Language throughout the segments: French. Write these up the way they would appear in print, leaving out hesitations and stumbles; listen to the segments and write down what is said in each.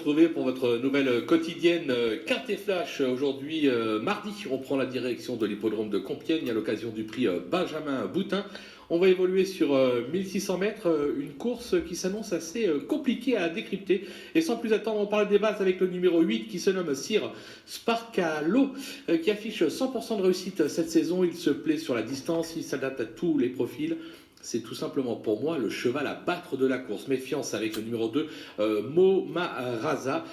Retrouvé pour votre nouvelle quotidienne Quintet Flash. Aujourd'hui, mardi, on prend la direction de l'hippodrome de Compiègne à l'occasion du prix Benjamin Boutin. On va évoluer sur 1600 mètres, une course qui s'annonce assez compliquée à décrypter. Et sans plus attendre, on parle des bases avec le numéro 8 qui se nomme Sir Sparkalo, qui affiche 100% de réussite cette saison. Il se plaît sur la distance, il s'adapte à tous les profils. C'est tout simplement pour moi le cheval à battre de la course. Méfiance avec le numéro 2, Momaraza,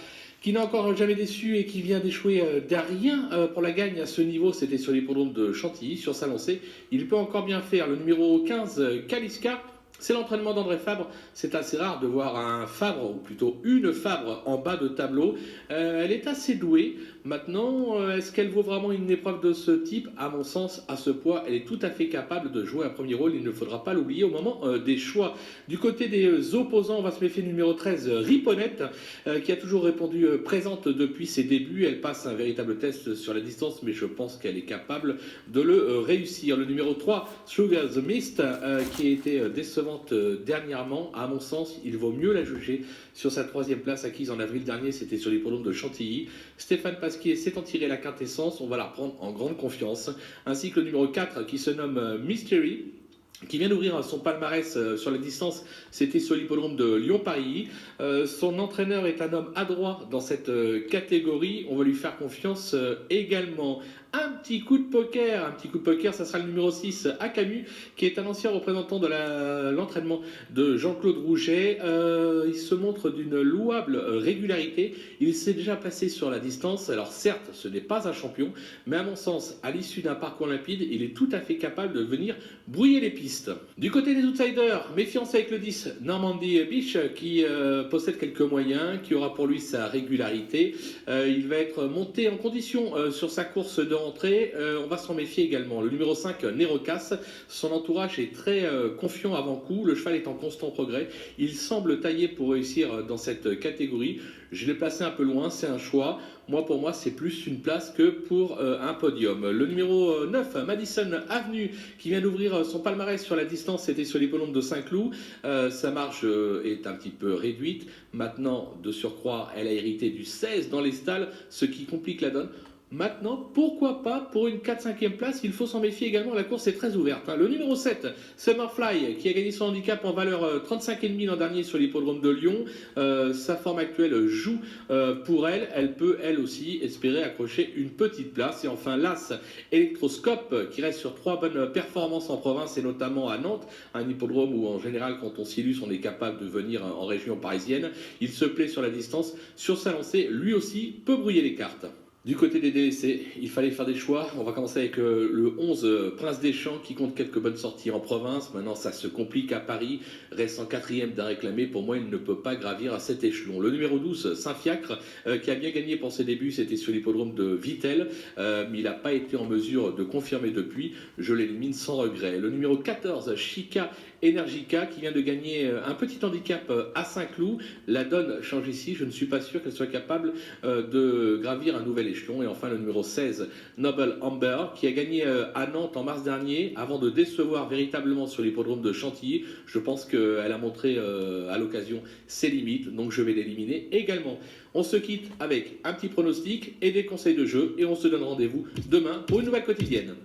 qui n'a encore jamais déçu et qui vient d'échouer derrière pour la gagne à ce niveau. C'était sur l'hippodrome de Chantilly, sur sa lancée. Il peut encore bien faire. Le numéro 15, Kaliska. C'est l'entraînement d'André Fabre. C'est assez rare de voir un Fabre, ou plutôt une Fabre, en bas de tableau. Elle est assez douée. Maintenant, est-ce qu'elle vaut vraiment une épreuve de ce type? À mon sens, à ce poids, elle est tout à fait capable de jouer un premier rôle. Il ne faudra pas l'oublier au moment des choix. Du côté des opposants, on va se méfier du numéro 13, Riponette, qui a toujours répondu présente depuis ses débuts. Elle passe un véritable test sur la distance, mais je pense qu'elle est capable de le réussir. Le numéro 3, Sugar the Mist, qui a été décevant dernièrement. À mon sens, il vaut mieux la juger sur sa troisième place acquise en avril dernier. C'était sur l'hippodrome de Chantilly. Stéphane Pasquier s'est en tiré la quintessence. On va la reprendre en grande confiance. Ainsi que le numéro 4 qui se nomme Mystery, qui vient d'ouvrir son palmarès sur la distance. C'était sur l'hippodrome de Lyon-Paris. Son entraîneur est un homme adroit dans cette catégorie. On va lui faire confiance également. Un petit coup de poker, ça sera le numéro 6, Akamu, qui est un ancien représentant de l'entraînement de Jean-Claude Rouget. Il se montre d'une louable régularité. Il s'est déjà placé sur la distance. Alors certes, ce n'est pas un champion, mais à mon sens, à l'issue d'un parcours limpide, il est tout à fait capable de venir brouiller les pistes. Du côté des outsiders, méfiance avec le 10, Normandy Beach, qui possède quelques moyens, qui aura pour lui sa régularité. Il va être monté en condition sur sa course de rentrée. On va s'en méfier également. Le numéro 5, Nerocas, son entourage est très confiant avant coup. Le cheval est en constant progrès. Il semble taillé pour réussir dans cette catégorie. Je l'ai placé un peu loin, c'est un choix. Pour moi, c'est plus une place que pour un podium. Le numéro 9, Madison Avenue, qui vient d'ouvrir son palmarès sur la distance, c'était sur l'hippodrome de Saint-Cloud. Sa marge est un petit peu réduite. Maintenant, de surcroît, elle a hérité du 16 dans les stalles, ce qui complique la donne. Maintenant, pourquoi pas pour une 4-5e place? Il faut s'en méfier également, la course est très ouverte. Le numéro 7, Summerfly, qui a gagné son handicap en valeur 35,5 l'an dernier sur l'hippodrome de Lyon. Sa forme actuelle joue pour elle. Elle peut, elle aussi, espérer accrocher une petite place. Et enfin, l'As Electroscope, qui reste sur 3 bonnes performances en province et notamment à Nantes, un hippodrome où en général, quand on s'illustre, on est capable de venir en région parisienne. Il se plaît sur la distance. Sur sa lancée, lui aussi peut brouiller les cartes. Du côté des délaissés, il fallait faire des choix. On va commencer avec le 11, Prince des Champs, qui compte quelques bonnes sorties en province. Maintenant, ça se complique à Paris. Reste en 4e d'un réclamé. Pour moi, il ne peut pas gravir à cet échelon. Le numéro 12, Saint-Fiacre, qui a bien gagné pour ses débuts. C'était sur l'hippodrome de Vittel. Mais il n'a pas été en mesure de confirmer depuis. Je l'élimine sans regret. Le numéro 14, Chica Energica, qui vient de gagner un petit handicap à Saint-Cloud. La donne change ici. Je ne suis pas sûr qu'elle soit capable de gravir un nouvel échelon. Et enfin le numéro 16, Noble Amber, qui a gagné à Nantes en mars dernier avant de décevoir véritablement sur l'hippodrome de Chantilly. Je pense qu'elle a montré à l'occasion ses limites, donc je vais l'éliminer également. On se quitte avec un petit pronostic et des conseils de jeu et on se donne rendez-vous demain pour une nouvelle quotidienne.